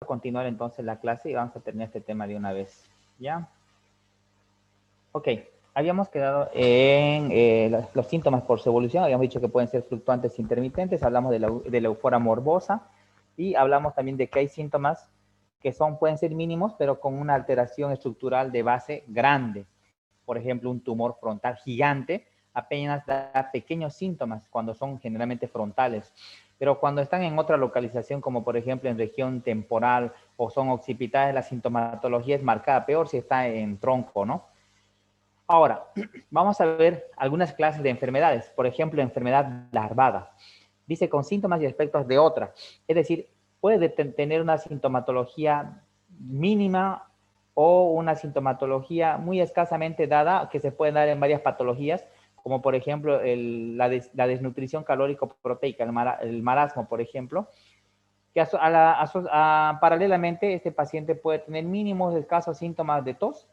continuar entonces la clase y vamos a terminar este tema de una vez. ¿Ya? Ok. Habíamos quedado en los síntomas por su evolución. Habíamos dicho que pueden ser fluctuantes e intermitentes. Hablamos de la euforia morbosa. Y hablamos también de que hay síntomas que pueden ser mínimos, pero con una alteración estructural de base grande. Por ejemplo, un tumor frontal gigante apenas da pequeños síntomas cuando son generalmente frontales. Pero cuando están en otra localización, como por ejemplo en región temporal o son occipitales, la sintomatología es marcada, peor si está en tronco, ¿no? Ahora, vamos a ver algunas clases de enfermedades. Por ejemplo, enfermedad larvada. Dice con síntomas y aspectos de otra. Es decir, puede tener una sintomatología mínima o una sintomatología muy escasamente dada, que se puede dar en varias patologías, como por ejemplo la desnutrición calórico-proteica, el marasmo, por ejemplo, que paralelamente este paciente puede tener mínimos escasos síntomas de tos,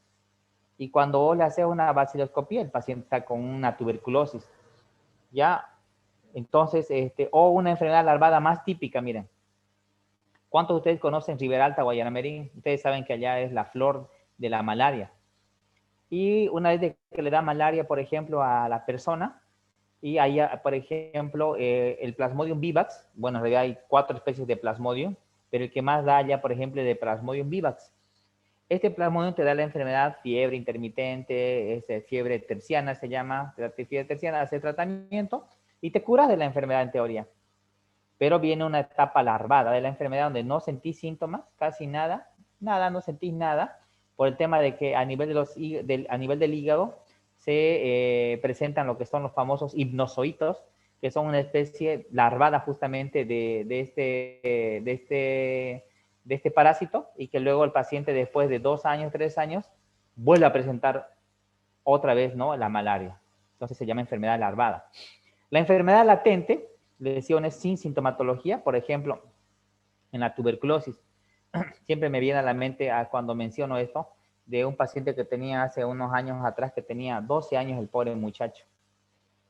y cuando vos le haces una vaciloscopía, el paciente está con una tuberculosis, ¿ya? Entonces, o una enfermedad larvada más típica, miren. ¿Cuántos de ustedes conocen Riberalta, Guayanamerín? Ustedes saben que allá es la flor de la malaria. Y una vez que le da malaria, por ejemplo, a la persona, y ahí, por ejemplo, el Plasmodium vivax, bueno, en realidad hay 4 especies de Plasmodium, pero el que más da ya, por ejemplo, es de Plasmodium vivax. Este Plasmodium te da la enfermedad, fiebre intermitente, fiebre terciana se llama, fiebre terciana, hace tratamiento y te curas de la enfermedad en teoría. Pero viene una etapa larvada de la enfermedad donde no sentís síntomas, casi nada, no sentís nada, por el tema de que a nivel, a nivel del hígado se presentan lo que son los famosos hipnozoitos, que son una especie larvada justamente de este parásito, y que luego el paciente después de 2 años, 3 años, vuelve a presentar otra vez, ¿no?, la malaria. Entonces se llama enfermedad larvada. La enfermedad latente, lesiones sin sintomatología, por ejemplo, en la tuberculosis. Siempre me viene a la mente cuando menciono esto, de un paciente que tenía hace unos años atrás, que tenía 12 años el pobre muchacho.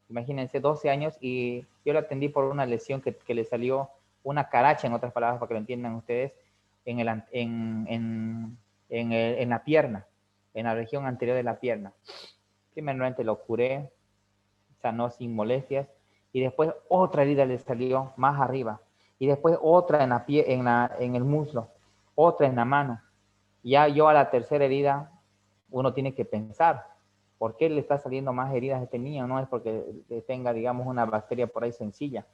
Imagínense, 12 años, y yo lo atendí por una lesión que le salió una caracha, en otras palabras, para que lo entiendan ustedes, en la pierna, en la región anterior de la pierna. Primeramente lo curé, sanó sin molestias, y después otra herida le salió más arriba, y después otra en el muslo, otra en la mano. Ya yo a la tercera herida, uno tiene que pensar, ¿por qué le está saliendo más heridas a este niño? No es porque tenga, digamos, una bacteria por ahí sencilla.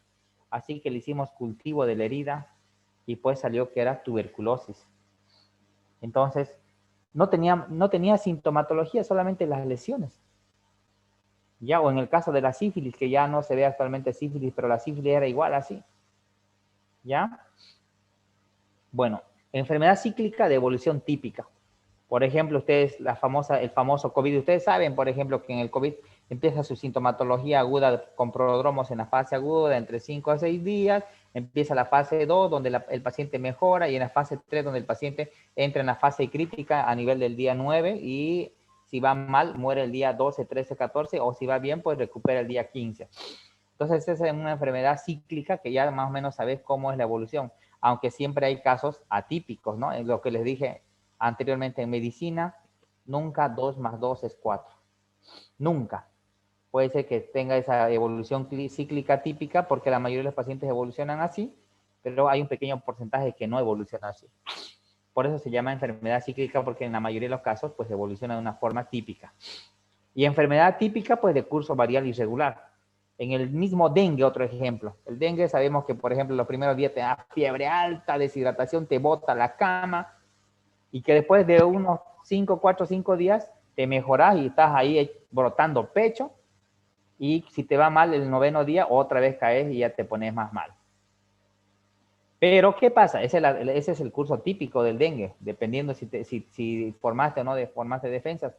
Así que le hicimos cultivo de la herida, y pues salió que era tuberculosis. Entonces, no tenía sintomatología, solamente las lesiones. Ya, o en el caso de la sífilis, que ya no se ve actualmente sífilis, pero la sífilis era igual así. ¿Ya? Bueno, enfermedad cíclica de evolución típica. Por ejemplo, ustedes, el famoso COVID, ustedes saben, por ejemplo, que en el COVID empieza su sintomatología aguda con prodromos en la fase aguda, entre 5 a 6 días, empieza la fase 2, donde el paciente mejora, y en la fase 3, donde el paciente entra en la fase crítica a nivel del día 9, y si va mal, muere el día 12, 13, 14, o si va bien, pues recupera el día 15. Entonces, esa es una enfermedad cíclica que ya más o menos sabes cómo es la evolución, aunque siempre hay casos atípicos, ¿no? Es lo que les dije anteriormente, en medicina, nunca 2 más 2 es 4. Nunca. Puede ser que tenga esa evolución cíclica típica, porque la mayoría de los pacientes evolucionan así, pero hay un pequeño porcentaje que no evoluciona así. Por eso se llama enfermedad cíclica, porque en la mayoría de los casos, pues evoluciona de una forma típica. Y enfermedad típica, pues de curso variable irregular. En el mismo dengue, otro ejemplo. El dengue, sabemos que, por ejemplo, los primeros días te da fiebre alta, deshidratación, te bota la cama, y que después de unos 4 o 5 días te mejoras y estás ahí brotando pecho, y si te va mal el 9º día, otra vez caes y ya te pones más mal. Pero, ¿qué pasa? Ese es el curso típico del dengue, dependiendo si formaste o no formaste defensas.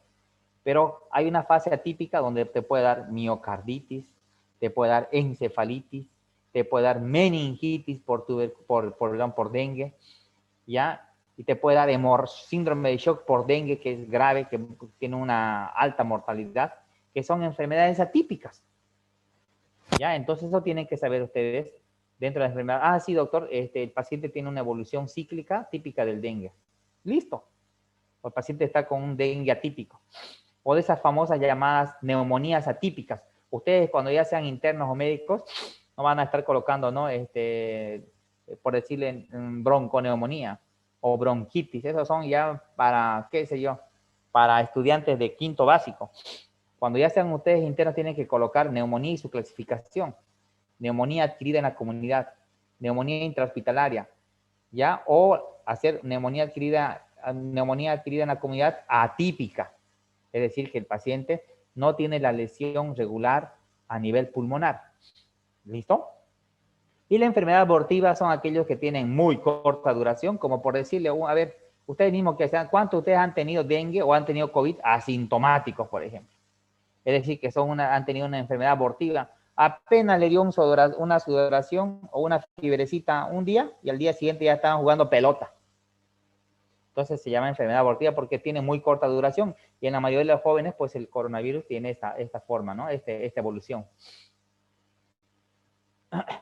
Pero hay una fase atípica donde te puede dar miocarditis, te puede dar encefalitis, te puede dar meningitis por dengue, ¿ya? Y te puede dar síndrome de shock por dengue, que es grave, que tiene una alta mortalidad, que son enfermedades atípicas, ¿ya? Entonces eso tienen que saber ustedes, dentro de la enfermedad. Ah, sí, doctor, el paciente tiene una evolución cíclica típica del dengue. Listo. El paciente está con un dengue atípico. O de esas famosas llamadas neumonías atípicas. Ustedes cuando ya sean internos o médicos, no van a estar colocando, ¿no? Por decirle, bronconeumonía o bronquitis. Esos son ya para, qué sé yo, para estudiantes de quinto básico. Cuando ya sean ustedes internos, tienen que colocar neumonía y su clasificación. Neumonía adquirida en la comunidad, neumonía intrahospitalaria, ¿ya? O hacer neumonía adquirida en la comunidad atípica. Es decir, que el paciente no tiene la lesión regular a nivel pulmonar. ¿Listo? Y la enfermedad abortiva son aquellos que tienen muy corta duración, como por decirle, a ver, ustedes mismos que sean, ¿cuántos ustedes han tenido dengue o han tenido COVID asintomáticos, por ejemplo? Es decir, que han tenido una enfermedad abortiva. Apenas le dio una sudoración o una fibrecita un día y al día siguiente ya estaban jugando pelota. Entonces se llama enfermedad abortiva porque tiene muy corta duración y en la mayoría de los jóvenes pues el coronavirus tiene esta forma, ¿no? Esta evolución.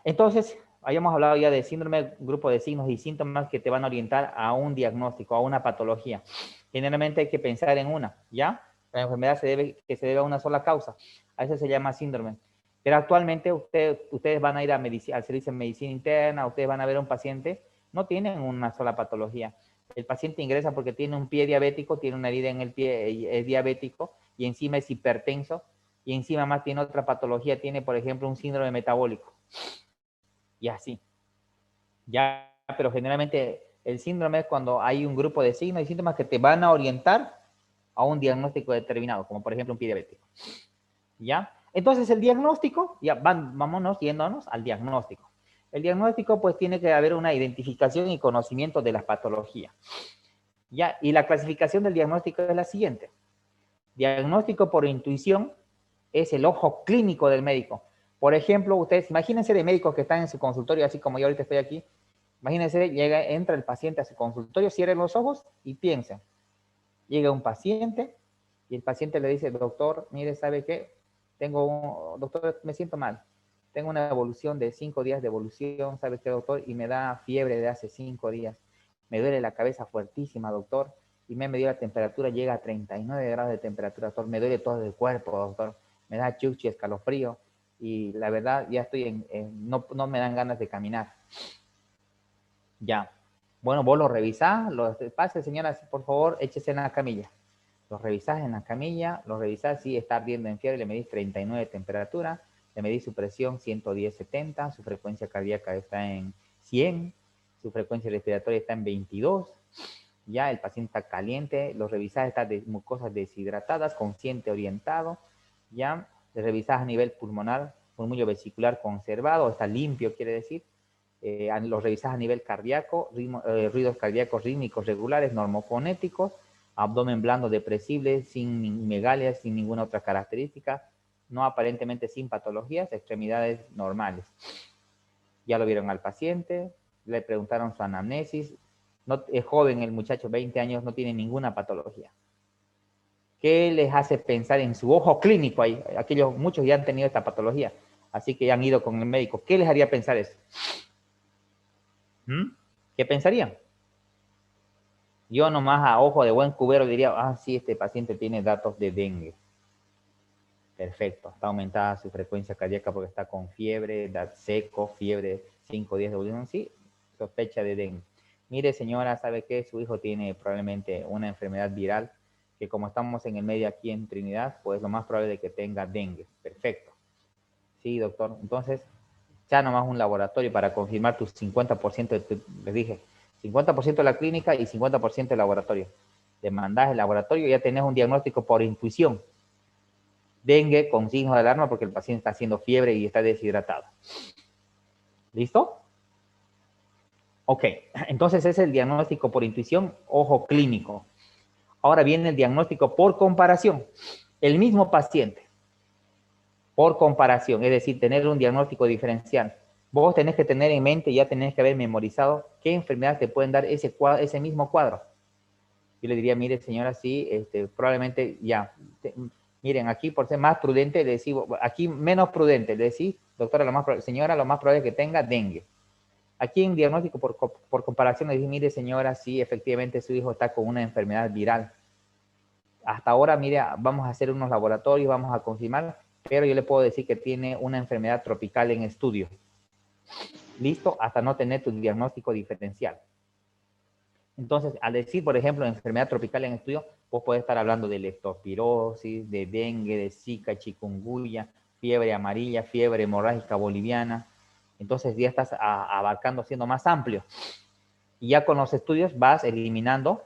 Entonces, habíamos hablado ya de síndrome, grupo de signos y síntomas que te van a orientar a un diagnóstico, a una patología. Generalmente hay que pensar en una, ¿ya? La enfermedad se debe a una sola causa. A eso se llama síndrome. Pero actualmente ustedes van a ir al servicio de medicina interna, ustedes van a ver a un paciente, no tienen una sola patología. El paciente ingresa porque tiene un pie diabético, tiene una herida en el pie, es diabético, y encima es hipertenso, y encima más tiene otra patología, tiene por ejemplo un síndrome metabólico. Y así. Ya, pero generalmente el síndrome es cuando hay un grupo de signos y síntomas que te van a orientar a un diagnóstico determinado, como por ejemplo un pie diabético. ¿Ya? Entonces el diagnóstico, ya vámonos yéndonos al diagnóstico. El diagnóstico pues tiene que haber una identificación y conocimiento de la patología. ¿Ya? Y la clasificación del diagnóstico es la siguiente. Diagnóstico por intuición es el ojo clínico del médico. Por ejemplo, ustedes, imagínense de médicos que están en su consultorio, así como yo ahorita estoy aquí. Imagínense, entra el paciente a su consultorio, cierren los ojos y piensen. Llega un paciente y el paciente le dice, doctor, mire, ¿sabe qué? Doctor, me siento mal. Tengo una evolución de 5 días de evolución, ¿sabe qué, doctor? Y me da fiebre de hace 5 días. Me duele la cabeza fuertísima, doctor. Y me dio la temperatura, llega a 39 grados de temperatura, doctor. Me duele todo el cuerpo, doctor. Me da chuchi, escalofrío. Y la verdad, ya estoy no me dan ganas de caminar. Ya. Bueno, vos lo revisás, pase, señora, por favor, échese en la camilla. Lo revisás en la camilla, lo revisás, sí, está ardiendo en fiebre, le medís 39 de temperatura, le medís su presión 110/70, su frecuencia cardíaca está en 100, su frecuencia respiratoria está en 22, ya el paciente está caliente, lo revisás, está de mucosas deshidratadas, consciente orientado, ya le revisás a nivel pulmonar, murmullo vesicular conservado, está limpio, quiere decir, los revisás a nivel cardíaco, ruidos cardíacos rítmicos regulares, normofonéticos, abdomen blando depresible, sin megalias, sin ninguna otra característica, no aparentemente sin patologías, extremidades normales. Ya lo vieron al paciente, le preguntaron su anamnesis, no, es joven el muchacho, 20 años, no tiene ninguna patología. ¿Qué les hace pensar en su ojo clínico ahí? Muchos ya han tenido esta patología, así que ya han ido con el médico. ¿Qué les haría pensar eso? ¿Qué pensarían? Yo nomás a ojo de buen cubero diría, sí, este paciente tiene datos de dengue. Perfecto, está aumentada su frecuencia cardíaca porque está con fiebre, seco, fiebre, 5 días de evolución, sí, sospecha de dengue. Mire, señora, ¿sabe qué? Su hijo tiene probablemente una enfermedad viral que como estamos en el medio aquí en Trinidad, pues lo más probable es que tenga dengue. Perfecto. Sí, doctor. Entonces, ya nomás un laboratorio para confirmar tus 50% les dije, 50% de la clínica y 50% del laboratorio. Le mandás el laboratorio y ya tenés un diagnóstico por intuición. Dengue con signos de alarma porque el paciente está haciendo fiebre y está deshidratado. ¿Listo? Ok, entonces ese es el diagnóstico por intuición, ojo clínico. Ahora viene el diagnóstico por comparación. El mismo paciente, por comparación, es decir, tener un diagnóstico diferencial. Vos tenés que tener en mente, ya tenés que haber memorizado qué enfermedades te pueden dar ese mismo cuadro. Yo le diría, mire señora, sí, probablemente ya, Miren, aquí por ser más prudente, le decimos, aquí menos prudente, le decís, doctora, señora, lo más probable es que tenga dengue. Aquí en diagnóstico por comparación le dije, mire señora, sí, efectivamente su hijo está con una enfermedad viral. Hasta ahora, mire, vamos a hacer unos laboratorios, vamos a confirmar, pero yo le puedo decir que tiene una enfermedad tropical en estudio. Listo, hasta no tener tu diagnóstico diferencial. Entonces, al decir, por ejemplo, enfermedad tropical en estudio, vos podés estar hablando de leptospirosis, de dengue, de zika, chikungunya, fiebre amarilla, fiebre hemorrágica boliviana. Entonces ya estás abarcando, siendo más amplio. Y ya con los estudios vas eliminando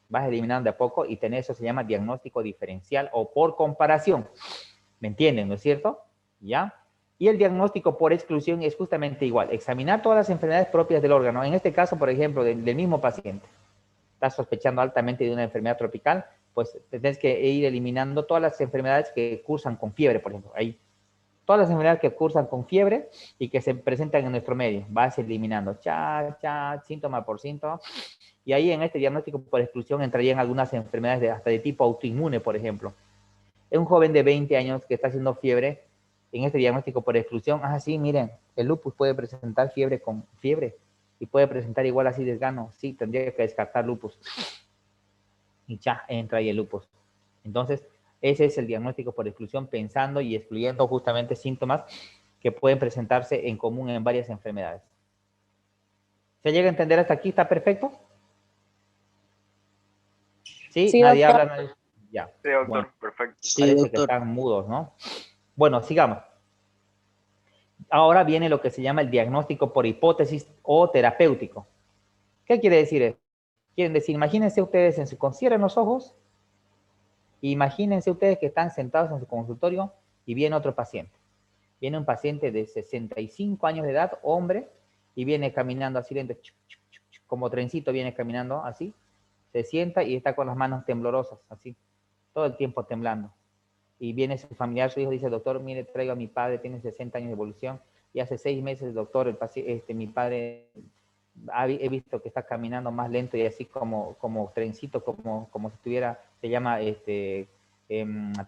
de a poco y tenés, eso se llama diagnóstico diferencial o por comparación. ¿Me entienden, no es cierto? ¿Ya? Y el diagnóstico por exclusión es justamente igual. Examinar todas las enfermedades propias del órgano. En este caso, por ejemplo, del mismo paciente. Estás sospechando altamente de una enfermedad tropical, pues tienes que ir eliminando todas las enfermedades que cursan con fiebre, por ejemplo. Ahí, todas las enfermedades que cursan con fiebre y que se presentan en nuestro medio, vas eliminando, síntoma por síntoma. Y ahí en este diagnóstico por exclusión entrarían algunas enfermedades hasta de tipo autoinmune, por ejemplo. Es un joven de 20 años que está haciendo fiebre, en este diagnóstico por exclusión, sí, miren, el lupus puede presentar fiebre con fiebre y puede presentar igual así desgano, sí, tendría que descartar lupus. Y ya entra ahí el lupus. Entonces, ese es el diagnóstico por exclusión, pensando y excluyendo justamente síntomas que pueden presentarse en común en varias enfermedades. ¿Se llega a entender hasta aquí? ¿Está perfecto? ¿Sí? Sí, ¿Nadie doctor. habla? Nadie... Ya. Sí, doctor, Bueno, perfecto. Sí, parece que doctor. están mudos, ¿no? Bueno, sigamos. Ahora viene lo que se llama el diagnóstico por hipótesis o terapéutico. ¿Qué quiere decir esto? Quieren decir, imagínense ustedes, cierren los ojos, imagínense ustedes que están sentados en su consultorio y viene otro paciente. Viene un paciente de 65 años de edad, hombre, y viene caminando así lento, como trencito viene caminando así, se sienta y está con las manos temblorosas, así, todo el tiempo temblando. Y viene su familiar, su hijo, dice, doctor, mire, traigo a mi padre, tiene 60 años de evolución, y hace 6 meses, doctor, mi padre, he visto que está caminando más lento y así como trencito, como si estuviera, se llama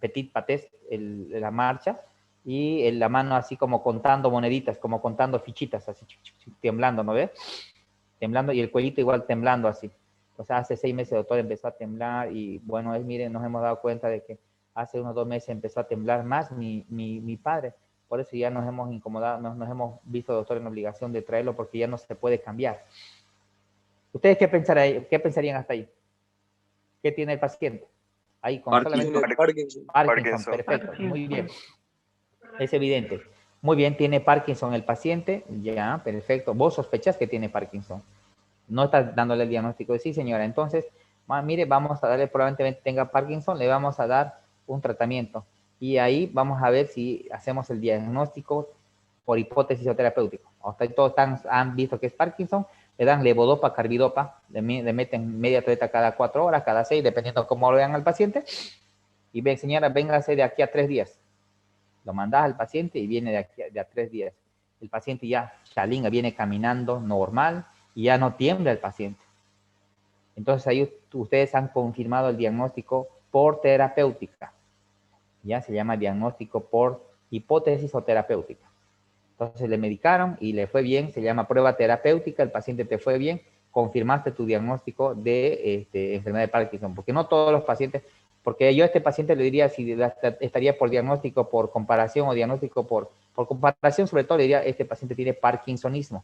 petit patés, la marcha, y en la mano así como contando moneditas, como contando fichitas, así, temblando, ¿no ves? Temblando, y el cuellito igual temblando así. O sea, hace 6 meses el doctor empezó a temblar y bueno, miren, nos hemos dado cuenta de que hace unos 2 meses empezó a temblar más mi padre. Por eso ya nos hemos incomodado, nos hemos visto, doctor, en obligación de traerlo porque ya no se puede cambiar. ¿Ustedes qué pensarían hasta ahí? ¿Qué tiene el paciente? Ahí con solamente Parkinson, perfecto, muy bien. Es evidente. Muy bien, tiene Parkinson el paciente, ya, perfecto. Vos sospechás que tiene Parkinson. No estás dándole el diagnóstico de sí, señora. Entonces, mire, vamos a darle, probablemente tenga Parkinson, le vamos a dar un tratamiento. Y ahí vamos a ver si hacemos el diagnóstico por hipótesis o terapéutico. Todos han visto que es Parkinson, le dan levodopa, carbidopa, le meten media tableta cada 4 horas, cada 6, dependiendo de cómo lo vean al paciente. Y ven, señora, véngase de aquí a 3 días. Lo mandás al paciente y viene de a 3 días. El paciente ya chalinga, viene caminando normal y ya no tiembla el paciente. Entonces ahí ustedes han confirmado el diagnóstico por terapéutica. Ya se llama diagnóstico por hipótesis o terapéutica. Entonces le medicaron y le fue bien, se llama prueba terapéutica, el paciente te fue bien, confirmaste tu diagnóstico de enfermedad de Parkinson, porque no todos los pacientes, porque yo a este paciente le diría si estaría por diagnóstico por comparación o diagnóstico por comparación, sobre todo le diría, este paciente tiene parkinsonismo.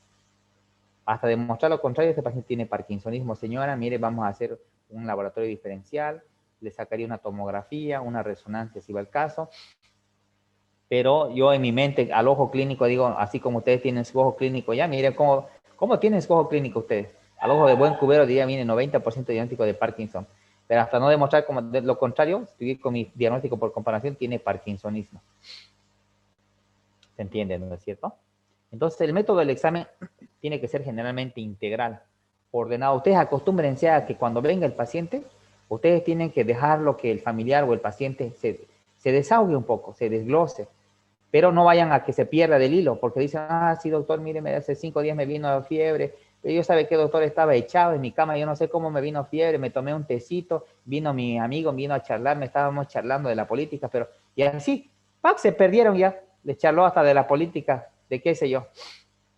Hasta demostrar lo contrario, este paciente tiene parkinsonismo. Señora, mire, vamos a hacer un laboratorio diferencial, le sacaría una tomografía, una resonancia si va el caso, pero yo en mi mente, al ojo clínico, digo, así como ustedes tienen su ojo clínico, ya miren cómo tienen su ojo clínico ustedes. Al ojo de buen cubero diría, miren, 90% de diagnóstico de Parkinson. Pero hasta no demostrar como de lo contrario, estoy con mi diagnóstico por comparación, tiene parkinsonismo. ¿Se entiende, no es cierto? Entonces, el método del examen tiene que ser generalmente integral, ordenado. Ustedes acostúmbrense a que cuando venga el paciente, ustedes tienen que dejarlo que el familiar o el paciente se desahogue un poco, se desglose, pero no vayan a que se pierda del hilo, porque dicen, sí, doctor, mire, hace 5 días me vino fiebre, Yo sabe que, doctor, estaba echado en mi cama, yo no sé cómo me vino fiebre, me tomé un tecito, vino mi amigo, vino a charlar, me estábamos charlando de la política, pero y así, ¡pac! Se perdieron ya, les charló hasta de la política, de qué sé yo.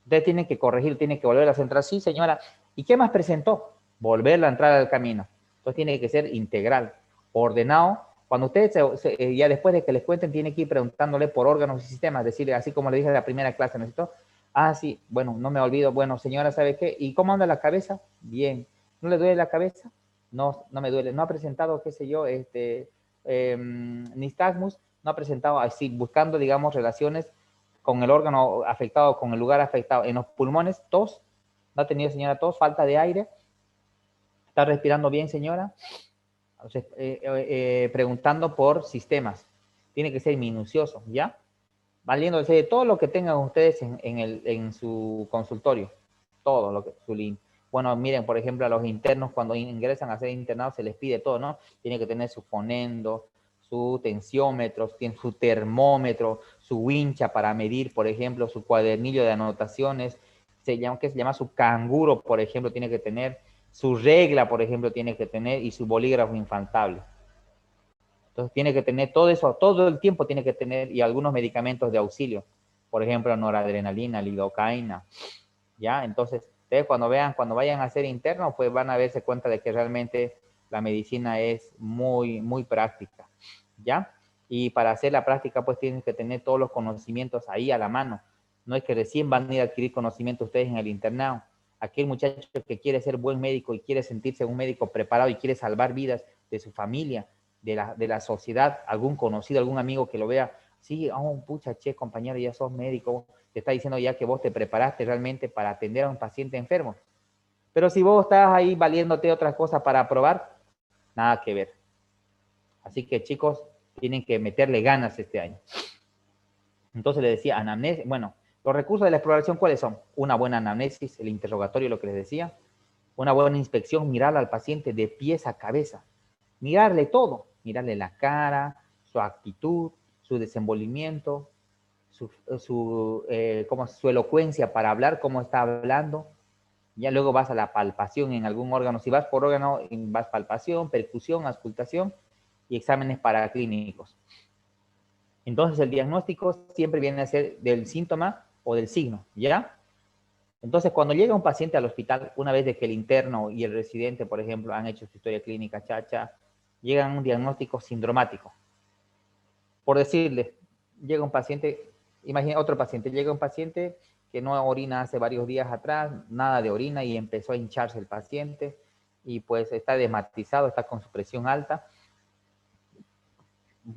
Ustedes tienen que corregir, tienen que volver a centrar. Sí, señora. ¿Y qué más presentó? Volverla a entrar al camino. Entonces tiene que ser integral, ordenado. Cuando ustedes, ya después de que les cuenten, tienen que ir preguntándole por órganos y sistemas, decirle, así como le dije en la primera clase, necesito, ah, sí, bueno, no me olvido, bueno, señora, ¿sabe qué? ¿Y cómo anda la cabeza? Bien. ¿No le duele la cabeza? No, no me duele. ¿No ha presentado, qué sé yo, nistagmus? No ha presentado, así, buscando, digamos, relaciones con el órgano afectado, con el lugar afectado. En los pulmones, tos. ¿No ha tenido, señora, tos? ¿Falta de aire? ¿Está respirando bien, señora? O sea, preguntando por sistemas. Tiene que ser minucioso, ¿ya? Valiéndose de todo lo que tengan ustedes en su consultorio. Todo lo que su link. Bueno, miren, por ejemplo, a los internos cuando ingresan a ser internados se les pide todo, ¿no? Tiene que tener su fonendo, su tensiómetro, tiene su termómetro, su wincha para medir, por ejemplo, su cuadernillo de anotaciones, que se llama su canguro, por ejemplo, tiene que tener, su regla, por ejemplo, tiene que tener, y su bolígrafo infaltable. Entonces tiene que tener todo eso, todo el tiempo tiene que tener, y algunos medicamentos de auxilio, por ejemplo, noradrenalina, lidocaína, ¿ya? Entonces, ustedes cuando vean, cuando vayan a ser internos, pues van a darse cuenta de que realmente la medicina es muy, muy práctica, ¿ya? Y para hacer la práctica, pues tienen que tener todos los conocimientos ahí a la mano. No es que recién van a ir a adquirir conocimiento ustedes en el internado. Aquel muchacho que quiere ser buen médico y quiere sentirse un médico preparado y quiere salvar vidas de su familia, de la sociedad, algún conocido, algún amigo que lo vea, sí, oh, pucha, che, compañero, ya sos médico, te está diciendo ya que vos te preparaste realmente para atender a un paciente enfermo. Pero si vos estás ahí valiéndote otras cosas para probar, nada que ver. Así que, chicos, tienen que meterle ganas este año. Entonces le decía, anamnesis, bueno, los recursos de la exploración, ¿cuáles son? Una buena anamnesis, el interrogatorio, lo que les decía, una buena inspección, mirar al paciente de pies a cabeza, mirarle todo, mirarle la cara, su actitud, su desenvolvimiento, su elocuencia para hablar, cómo está hablando. Ya luego vas a la palpación en algún órgano. Si vas por órgano, vas palpación, percusión, auscultación y exámenes paraclínicos. Entonces el diagnóstico siempre viene a ser del síntoma o del signo, ¿ya? Entonces cuando llega un paciente al hospital, una vez de que el interno y el residente, por ejemplo, han hecho su historia clínica, chacha, llegan a un diagnóstico sindromático. Por decirle, llega un paciente, imagina otro paciente, llega un paciente que no orina hace varios días atrás, nada de orina y empezó a hincharse el paciente y pues está desmatizado, está con su presión alta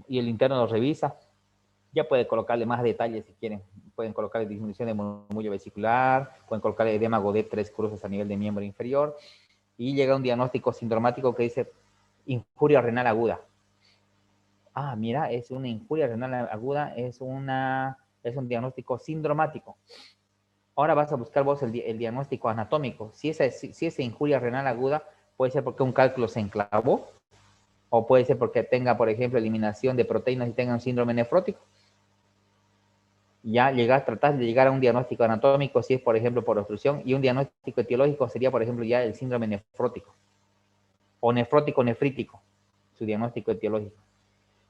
y el interno lo revisa. Ya puede colocarle más detalles si quieren. Pueden colocarle disminución de murmullo vesicular, pueden colocarle edema Godet 3 cruces a nivel de miembro inferior y llega un diagnóstico sindromático que dice injuria renal aguda. Ah, mira, es una injuria renal aguda, es un diagnóstico sindromático. Ahora vas a buscar vos el diagnóstico anatómico. Si esa injuria renal aguda puede ser porque un cálculo se enclavó o puede ser porque tenga, por ejemplo, eliminación de proteínas y tenga un síndrome nefrótico. Ya tratás de llegar a un diagnóstico anatómico si es, por ejemplo, por obstrucción, y un diagnóstico etiológico sería, por ejemplo, ya el síndrome nefrótico o nefrótico nefrítico, su diagnóstico etiológico.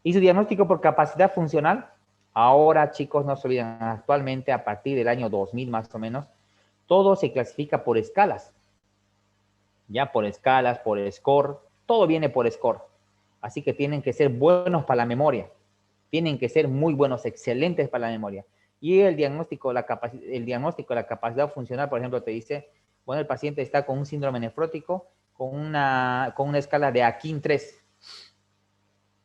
Y su diagnóstico por capacidad funcional, ahora, chicos, no se olviden, actualmente a partir del año 2000 más o menos, todo se clasifica por escalas. Ya por escalas, por score, todo viene por score. Así que tienen que ser buenos para la memoria. Tienen que ser muy buenos, excelentes para la memoria. Y el diagnóstico de la capacidad funcional, por ejemplo, te dice, bueno, el paciente está con un síndrome nefrótico con una escala de Akin 3.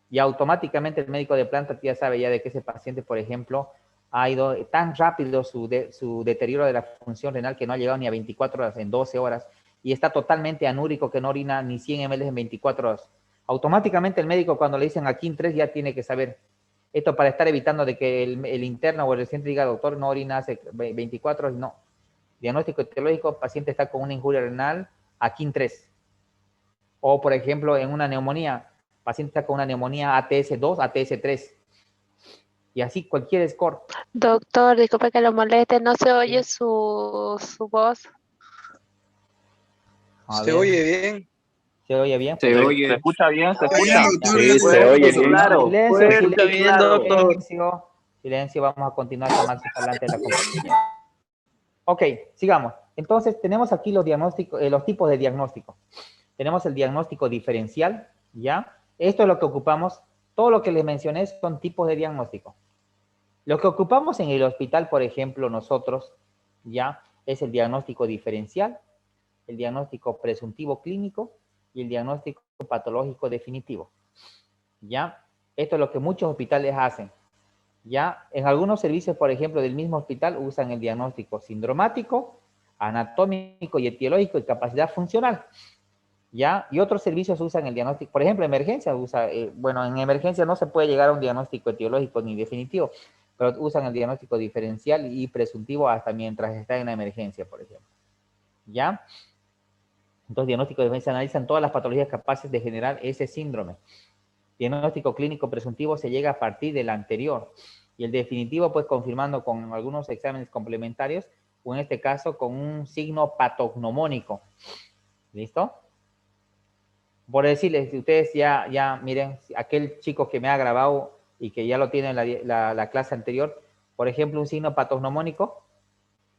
Y automáticamente el médico de planta ya sabe ya de que ese paciente, por ejemplo, ha ido tan rápido su deterioro de la función renal que no ha llegado ni a 24 horas, en 12 horas, y está totalmente anúrico que no orina ni 100 ml en 24 horas. Automáticamente el médico cuando le dicen Akin 3 ya tiene que saber. Esto para estar evitando de que el interno o el residente diga, doctor, no orina hace 24 horas, no. Diagnóstico etiológico, paciente está con una injuria renal, Akin 3. O, por ejemplo, en una neumonía, paciente está con una neumonía ATS2, ATS3. Y así cualquier score. Doctor, disculpe que lo moleste, no se oye Sí. su voz. A ¿Se ver, oye bien? ¿se oye bien? Se oye. ¿Se escucha bien? ¿Se escucha? Sí, se oye bien. Claro. Silencio, Escucha bien, doctor. silencio, silencio, vamos a continuar con más adelante de la compañía. Ok, sigamos. Entonces, tenemos aquí los diagnósticos, los tipos de diagnóstico. Tenemos el diagnóstico diferencial, ¿ya? Esto es lo que ocupamos. Todo lo que les mencioné son tipos de diagnóstico. Lo que ocupamos en el hospital, por ejemplo, nosotros, ¿ya? Es el diagnóstico diferencial, el diagnóstico presuntivo clínico y el diagnóstico patológico definitivo, ¿ya? Esto es lo que muchos hospitales hacen. Ya en algunos servicios, por ejemplo, del mismo hospital, usan el diagnóstico sindromático, anatómico y etiológico y capacidad funcional. ¿Ya? Y otros servicios usan el diagnóstico, por ejemplo, emergencia usa, bueno, en emergencia no se puede llegar a un diagnóstico etiológico ni definitivo, pero usan el diagnóstico diferencial y presuntivo hasta mientras está en la emergencia, por ejemplo. ¿Ya? Entonces, diagnóstico diferencial analizan todas las patologías capaces de generar ese síndrome. Diagnóstico clínico presuntivo se llega a partir del anterior. Y el definitivo, pues confirmando con algunos exámenes complementarios, o en este caso con un signo patognomónico. ¿Listo? Por decirles, si ustedes ya miren, aquel chico que me ha grabado y que ya lo tiene en la clase anterior, por ejemplo, un signo patognomónico,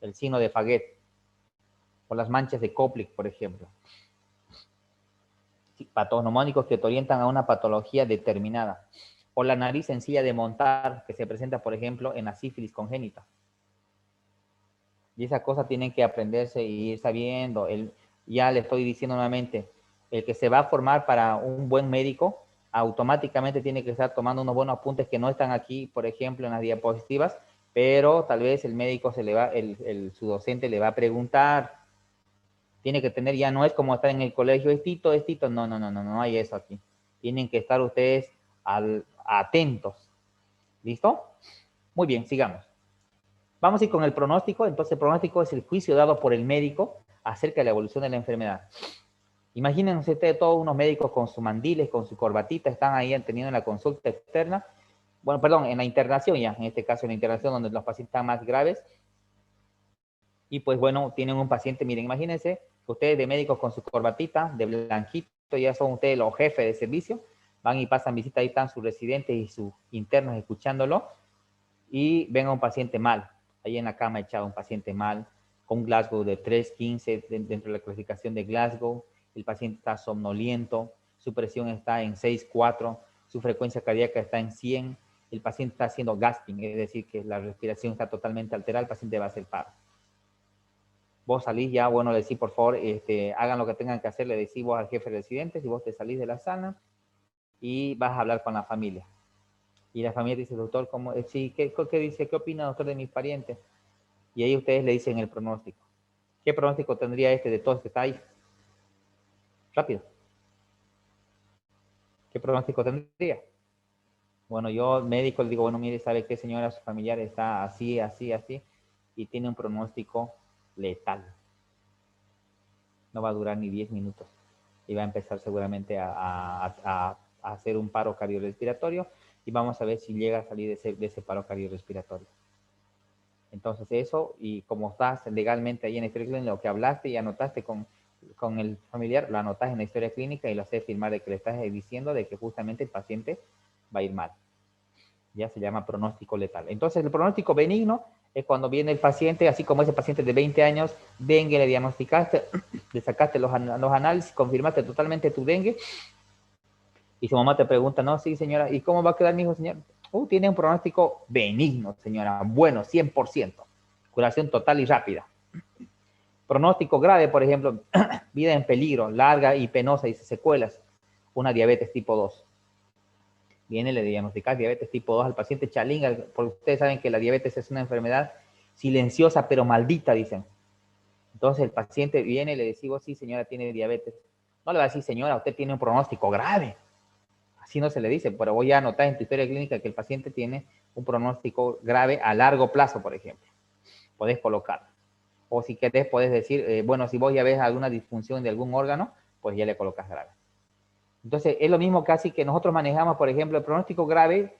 el signo de Faguet, o las manchas de Koplik, por ejemplo. Patognomónicos que te orientan a una patología determinada. O la nariz sencilla de montar, que se presenta, por ejemplo, en la sífilis congénita. Y esas cosas tienen que aprenderse y ir sabiendo. Ya le estoy diciendo nuevamente, el que se va a formar para un buen médico, automáticamente tiene que estar tomando unos buenos apuntes que no están aquí, por ejemplo, en las diapositivas, pero tal vez el médico su docente le va a preguntar. Tiene que tener, ya no es como estar en el colegio, estito, no hay eso aquí. Tienen que estar ustedes atentos. ¿Listo? Muy bien, sigamos. Vamos a ir con el pronóstico. Entonces, el pronóstico es el juicio dado por el médico acerca de la evolución de la enfermedad. Imagínense ustedes todos unos médicos con sus mandiles, con su corbatita, están ahí teniendo la consulta externa. Bueno, perdón, en la internación ya, en este caso en la internación donde los pacientes están más graves. Y pues bueno, tienen un paciente, miren, imagínense, ustedes de médicos con su corbatita, de blanquito, ya son ustedes los jefes de servicio, van y pasan visita, ahí están sus residentes y sus internos escuchándolo, y ven a un paciente mal, ahí en la cama echado un paciente mal, con un Glasgow de 3.15 dentro de la clasificación de Glasgow, el paciente está somnoliento, su presión está en 6.4, su frecuencia cardíaca está en 100, el paciente está haciendo gasping, es decir, que la respiración está totalmente alterada, el paciente va a hacer paro. Vos salís ya, bueno, le decís, por favor, hagan lo que tengan que hacer, le decís vos al jefe de residentes y vos te salís de la sala y vas a hablar con la familia. Y la familia dice, doctor, ¿cómo? Sí, ¿qué dice? ¿Qué opina, doctor, de mis parientes? Y ahí ustedes le dicen el pronóstico. ¿Qué pronóstico tendría de todos que está ahí? Rápido. ¿Qué pronóstico tendría? Bueno, yo médico le digo, bueno, mire, ¿sabe qué, señora? Su familiar está así, así, así, y tiene un pronóstico letal. No va a durar ni 10 minutos. Y va a empezar seguramente a hacer un paro cardiorrespiratorio y vamos a ver si llega a salir de ese paro cardiorrespiratorio. Entonces eso, y como estás legalmente ahí en la historia clínica, lo que hablaste y anotaste con el familiar, lo anotas en la historia clínica y lo haces firmar de que le estás diciendo de que justamente el paciente va a ir mal. Ya se llama pronóstico letal. Entonces el pronóstico benigno es cuando viene el paciente, así como ese paciente de 20 años, dengue, le diagnosticaste, le sacaste los análisis, confirmaste totalmente tu dengue, y su mamá te pregunta, no, sí, señora, ¿y cómo va a quedar mi hijo, señor? Tiene un pronóstico benigno, señora, bueno, 100%, curación total y rápida. Pronóstico grave, por ejemplo, vida en peligro, larga y penosa y secuelas, una diabetes tipo 2. Viene, le diagnosticas diabetes tipo 2 al paciente chalinga, porque ustedes saben que la diabetes es una enfermedad silenciosa pero maldita, dicen. Entonces el paciente viene y le decimos, sí, señora, tiene diabetes. No le va a decir, señora, usted tiene un pronóstico grave. Así no se le dice, pero voy a anotar en tu historia clínica que el paciente tiene un pronóstico grave a largo plazo, por ejemplo. Podés colocarlo. O si querés, podés decir, bueno, si vos ya ves alguna disfunción de algún órgano, pues ya le colocas grave. Entonces, es lo mismo casi que nosotros manejamos, por ejemplo, el pronóstico grave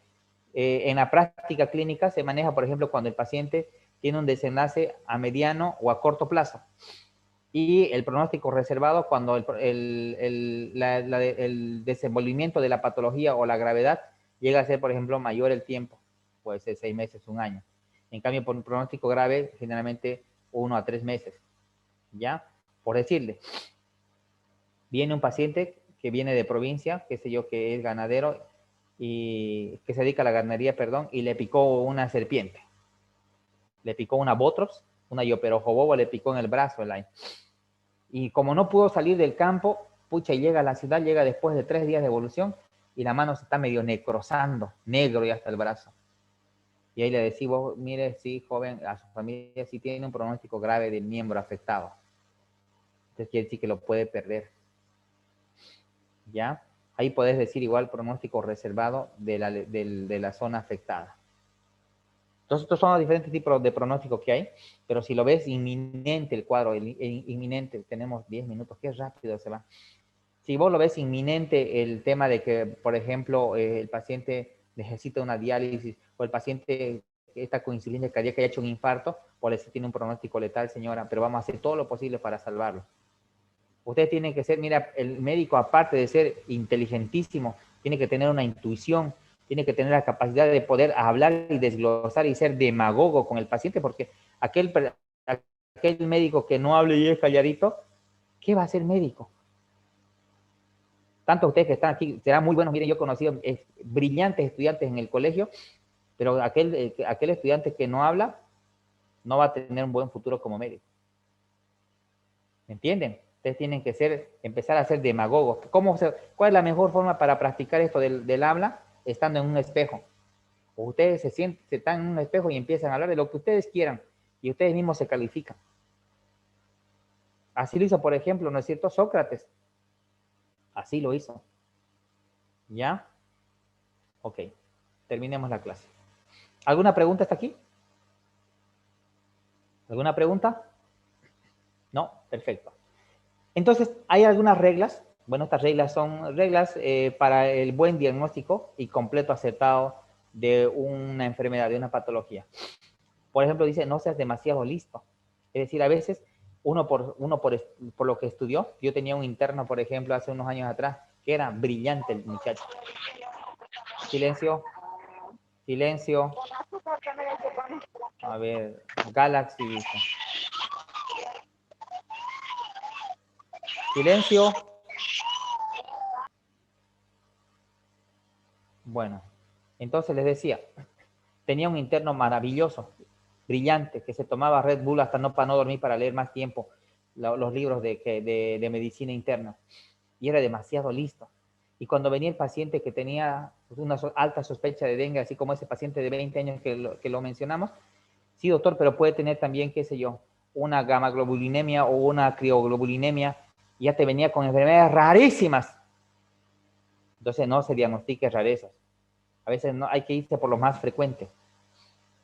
en la práctica clínica se maneja, por ejemplo, cuando el paciente tiene un desenlace a mediano o a corto plazo. Y el pronóstico reservado cuando el desenvolvimiento de la patología o la gravedad llega a ser, por ejemplo, mayor el tiempo, puede ser 6 meses, un año. En cambio, por un pronóstico grave, generalmente 1 a 3 meses. ¿Ya? Por decirle, viene un paciente que viene de provincia, qué sé yo, que es ganadero y que se dedica a la ganadería, perdón, y le picó una serpiente. Le picó una botrops, una yoperojobobo, le picó en el brazo. Y como no pudo salir del campo, pucha, y llega a la ciudad, llega después de 3 días de evolución y la mano se está medio necrosando, negro ya hasta el brazo. Y ahí le decimos, mire, sí, joven, a su familia sí tiene un pronóstico grave del miembro afectado. Entonces quiere decir que lo puede perder. ¿Ya? Ahí puedes decir igual pronóstico reservado de la zona afectada. Entonces, estos son los diferentes tipos de pronósticos que hay, pero si lo ves inminente el cuadro, inminente, tenemos 10 minutos, qué rápido se va. Si vos lo ves inminente el tema de que, por ejemplo, el paciente necesita una diálisis o el paciente está con insuficiencia cardíaca y ha hecho un infarto, o le tiene un pronóstico letal, señora, pero vamos a hacer todo lo posible para salvarlo. Ustedes tienen que ser, mira, el médico, aparte de ser inteligentísimo, tiene que tener una intuición, tiene que tener la capacidad de poder hablar y desglosar y ser demagogo con el paciente, porque aquel médico que no hable y es calladito, ¿qué va a ser médico? Tanto ustedes que están aquí serán muy buenos. Miren, yo he conocido brillantes estudiantes en el colegio, pero aquel estudiante que no habla no va a tener un buen futuro como médico. ¿Me entienden? Ustedes tienen que empezar a ser demagogos. ¿Cuál es la mejor forma para practicar esto del habla? Estando en un espejo. O ustedes se están en un espejo y empiezan a hablar de lo que ustedes quieran y ustedes mismos se califican. Así lo hizo, por ejemplo, ¿no es cierto? Sócrates. Así lo hizo. ¿Ya? Ok. Terminemos la clase. ¿Alguna pregunta hasta aquí? ¿Alguna pregunta? No, perfecto. Entonces, hay algunas reglas. Bueno, estas reglas son reglas para el buen diagnóstico y completo acertado de una enfermedad, de una patología. Por ejemplo, dice, no seas demasiado listo. Es decir, a veces uno por lo que estudió, yo tenía un interno, por ejemplo, hace unos años atrás, que era brillante el muchacho. Silencio, silencio. A ver, Galaxy dice. Silencio. Bueno, entonces les decía, tenía un interno maravilloso, brillante, que se tomaba Red Bull hasta para no dormir, para leer más tiempo los libros de medicina interna. Y era demasiado listo. Y cuando venía el paciente que tenía una alta sospecha de dengue, así como ese paciente de 20 años que lo mencionamos, sí, doctor, pero puede tener también, qué sé yo, una gamaglobulinemia o una crioglobulinemia, y ya te venía con enfermedades rarísimas. Entonces no se diagnostique rarezas. A veces no hay que irse por lo más frecuente.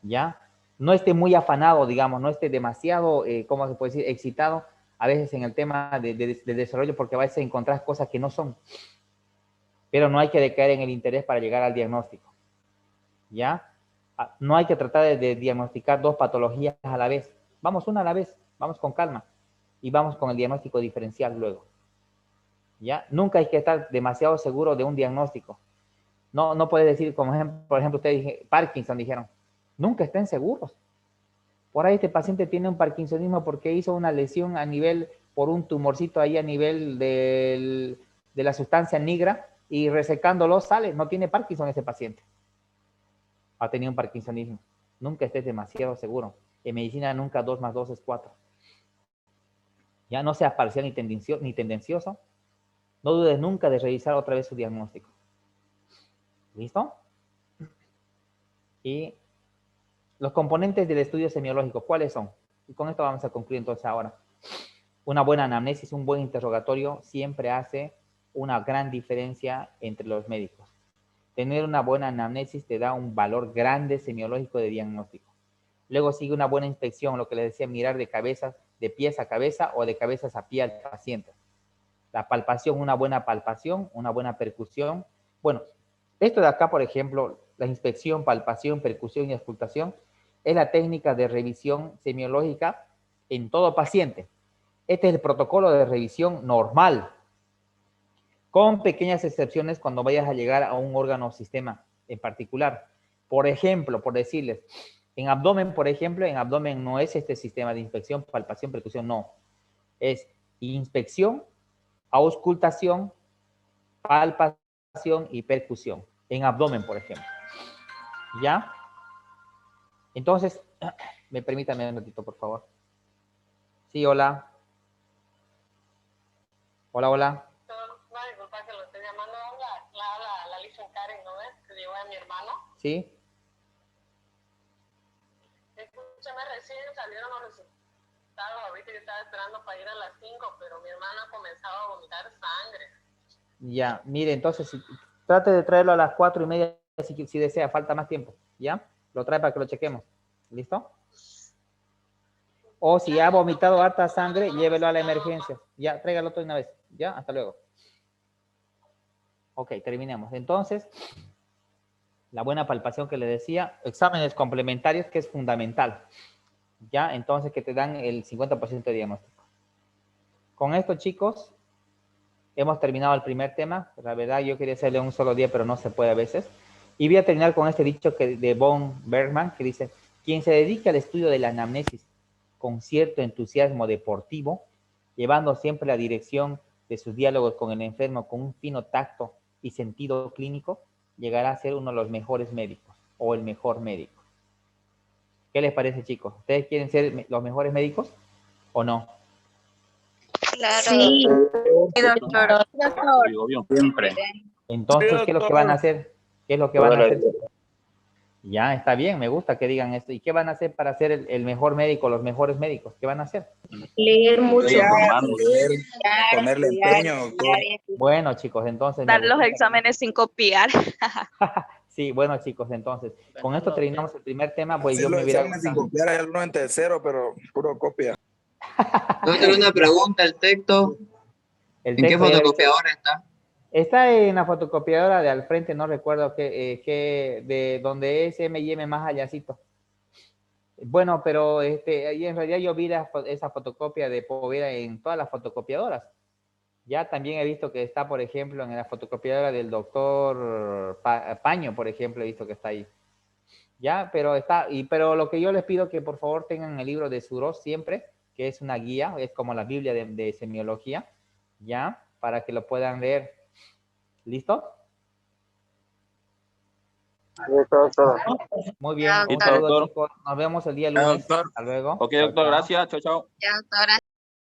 ¿Ya? No esté muy afanado, digamos, no esté demasiado, ¿cómo se puede decir?, excitado a veces en el tema de desarrollo, porque a veces encontrás cosas que no son. Pero no hay que decaer en el interés para llegar al diagnóstico. ¿Ya? No hay que tratar de diagnosticar 2 patologías a la vez. Vamos una a la vez, vamos con calma y vamos con el diagnóstico diferencial luego. ¿Ya? Nunca hay que estar demasiado seguro de un diagnóstico. No puede decir, como por ejemplo, ustedes Parkinson dijeron, nunca estén seguros. Por ahí este paciente tiene un parkinsonismo porque hizo una lesión por un tumorcito ahí a nivel de la sustancia negra y resecándolo sale, no tiene Parkinson ese paciente. Ha tenido un parkinsonismo. Nunca estés demasiado seguro. En medicina nunca 2 más 2 es 4. Ya no seas parcial ni tendencioso. No dudes nunca de revisar otra vez su diagnóstico. ¿Listo? Y los componentes del estudio semiológico, ¿cuáles son? Y con esto vamos a concluir entonces ahora. Una buena anamnesis, un buen interrogatorio siempre hace una gran diferencia entre los médicos. Tener una buena anamnesis te da un valor grande semiológico de diagnóstico. Luego sigue una buena inspección, lo que les decía, mirar de pies a cabeza o de cabezas a pie al paciente. La palpación, una buena percusión. Bueno, esto de acá, por ejemplo, la inspección, palpación, percusión y auscultación, es la técnica de revisión semiológica en todo paciente. Este es el protocolo de revisión normal, con pequeñas excepciones cuando vayas a llegar a un órgano o sistema en particular. Por ejemplo, por decirles, en abdomen, por ejemplo, en abdomen no es este sistema de inspección, palpación, percusión, no. Es inspección, auscultación, palpación y percusión. En abdomen, por ejemplo. ¿Ya? Entonces, me permítame un ratito, por favor. Sí, hola. Hola, hola. No, disculpa que lo estoy llamando. La Lisa Karen, ¿no ves? Que llegó de mi hermano. Sí. Escúchame, recién salieron los resultados. Ahorita yo estaba esperando para ir a las 5, pero mi hermana ha comenzado a vomitar sangre. Ya, mire, entonces, trate de traerlo a las 4:30 si desea, falta más tiempo. ¿Ya? Lo trae para que lo chequemos. ¿Listo? O si ha vomitado harta sangre, llévelo a la emergencia. Ya, tráigalo todo de una vez. Ya, hasta luego. Ok, terminemos. Entonces, la buena palpación que le decía, exámenes complementarios que es fundamental. Ya, entonces que te dan el 50% de diagnóstico. Con esto, chicos, hemos terminado el primer tema. La verdad, yo quería hacerle un solo día, pero no se puede a veces. Y voy a terminar con este dicho de von Bergman, que dice, quien se dedica al estudio de la anamnesis con cierto entusiasmo deportivo, llevando siempre la dirección de sus diálogos con el enfermo con un fino tacto y sentido clínico, llegará a ser uno de los mejores médicos o el mejor médico. ¿Qué les parece, chicos? ¿Ustedes quieren ser los mejores médicos o no? Claro, Sí, doctor. Siempre. Entonces, ¿qué es lo que van a hacer? ¿Qué es lo que van a hacer? Ya, está bien, me gusta que digan esto. ¿Y qué van a hacer para ser el mejor médico, los mejores médicos? ¿Qué van a hacer? leer mucho, Ponerle empeño, doctor. Bueno, chicos, entonces... Dar los exámenes sin copiar. Sí, bueno, chicos, entonces, con esto terminamos el primer tema, pues Sí, yo los me hubiera exámenes sin gustado... copiar hay algunos de cero, pero puro copia. Doctor, una pregunta, el texto, El ¿en qué texto ya lo- fotocopiadora está? Está en la fotocopiadora de al frente, no recuerdo de donde es M&M más allácito. Bueno, pero ahí en realidad yo vi esa fotocopia de Poveda en todas las fotocopiadoras. Ya también he visto que está, por ejemplo, en la fotocopiadora del doctor Paño, por ejemplo, he visto que está ahí. Ya, pero lo que yo les pido que por favor tengan el libro de Suros siempre, que es una guía, es como la Biblia de semiología, ya, para que lo puedan leer. ¿Listo? Muy bien, Ya, un doctor. saludo, chicos. Nos vemos el día lunes. doctor. Hasta luego. Ok, Chao, doctor, chao. gracias. Chao, chao. Ya, doctora.